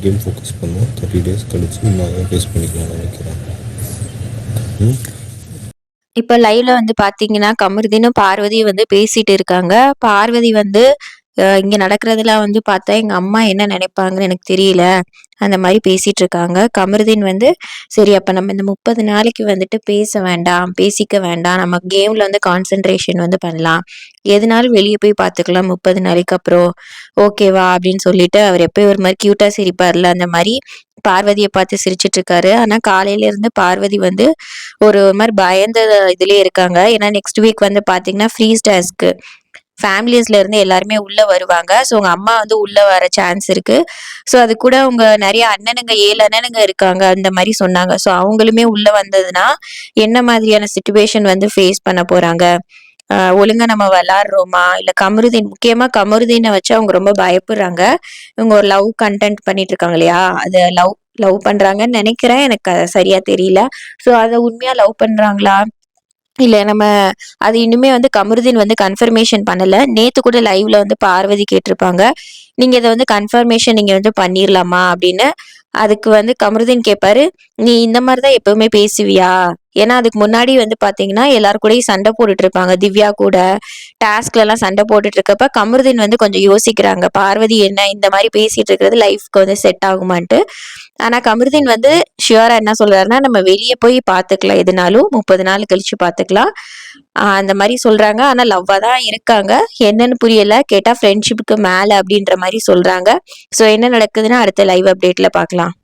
Game focus பண்ணுவோம். 30 days கழிச்சு நான் ஃபேஸ் பண்ணிக்கலாம்னு நினைக்கிறேன். இப்ப லைவ்ல வந்து பாத்தீங்கன்னா கமருதீனும் பார்வதியும் வந்து பேசிட்டு இருக்காங்க. பார்வதி வந்து இங்க நடக்கிறதெல்லாம் வந்து பார்த்தா எங்க அம்மா என்ன நினைப்பாங்கன்னு எனக்கு தெரியல. அந்த மாரி பேசிட்டு இருக்காங்க. கமருதீன் வந்து சரி அப்ப நம்ம இந்த 30 நாளைக்கு வந்துட்டு பேச வேண்டாம், பேசிக்க வேண்டாம். நம்ம கேம்ல வந்து கான்சன்ட்ரேஷன் வந்து பண்ணலாம். எதுனாலும் வெளிய போய் பார்த்துக்கலாம் 30 நாளைக்கு அப்புறம். ஓகேவா? அப்படின்னு சொல்லிட்டு அவர் எப்பயும் ஒரு மாரி கியூட்டா சிரிப்பார்ல, அந்த மாரி பார்வதிய பார்த்து சிரிச்சுட்டு இருக்காரு. ஆனா காலையில இருந்து பார்வதி வந்து ஒரு மாரி பயந்த இதுலயே இருக்காங்க. ஏன்னா நெக்ஸ்ட் வீக் வந்து பார்த்தீங்கன்னா, ஃப்ரீஸ் டாஸ்க்கு ஃபேமிலீஸ்ல இருந்து எல்லாருமே உள்ள வருவாங்க. ஸோ உங்க அம்மா வந்து உள்ள வர சான்ஸ் இருக்கு. ஸோ அது கூட உங்க நெறைய அண்ணனுங்க 7 அண்ணனுங்க இருக்காங்க. அந்த மாரி சொன்னாங்க. ஸோ அவங்களுமே உள்ள வந்ததுன்னா, என்ன மாதிரியான சிச்சுவேஷன் வந்து ஃபேஸ் பண்ண போறாங்க? ஒழுங்கா நம்ம விளையாடுறோமா? இல்ல கமருதீன் முக்கியமா கமருதீன வச்சு அவங்க ரொம்ப பயப்படுறாங்க. இவங்க ஒரு லவ் கன்டென்ட் பண்ணிட்டு இருக்காங்க இல்லையா? அத லவ் லவ் பண்றாங்கன்னு நெனைக்கிறேன். எனக்கு சரியா தெரியல. ஸோ அத உண்மையா லவ் பண்றாங்களா? இல்ல நம்ம அது இன்னுமே வந்து கமருதீன் வந்து கன்ஃபர்மேஷன் பண்ணல. நேத்து கூட லைவ்ல வந்து பார்வதி கேட்டிருப்பாங்க. நீங்க இத வந்து கன்ஃபர்மேஷன் நீங்க வந்து பண்ணிரலாமா? அப்படின்னு. அதுக்கு வந்து கமருதீன் கேட்பாரு, "நீ இந்த மாரி தான் எப்பவுமே பேசுவியா?" ஏன்னா அதுக்கு முன்னாடி வந்து பார்த்தீங்கன்னா, எல்லார் கூடயும் சண்டை போட்டுட்டு இருப்பாங்க. திவ்யா கூட டாஸ்க்லலாம் சண்டை போட்டுட்டு இருக்கப்ப, கமருதீன் வந்து கொஞ்சம் யோசிக்கிறாங்க. பார்வதி என்ன இந்த மாரி பேசிட்டு இருக்கிறது லைஃப்க்கு வந்து செட் ஆகுமான்ட்டு. ஆனா கமருதீன் வந்து ஷியூரா என்ன சொல்றாருன்னா, நம்ம வெளிய போய் பார்த்துக்கலாம் எதுனாலும். 30 நாள் கழிச்சு பார்த்துக்கலாம். அந்த மாரி சொல்றாங்க. ஆனா லவ்வா தான் இருக்காங்க. என்னன்னு புரியல. கேட்டா ஃப்ரெண்ட்ஷிப்க்கு மேல அப்படின்ற மாரி சொல்றாங்க. ஸோ என்ன நடக்குதுன்னு அடுத்த லைவ் அப்டேட்ல பார்க்கலாம்.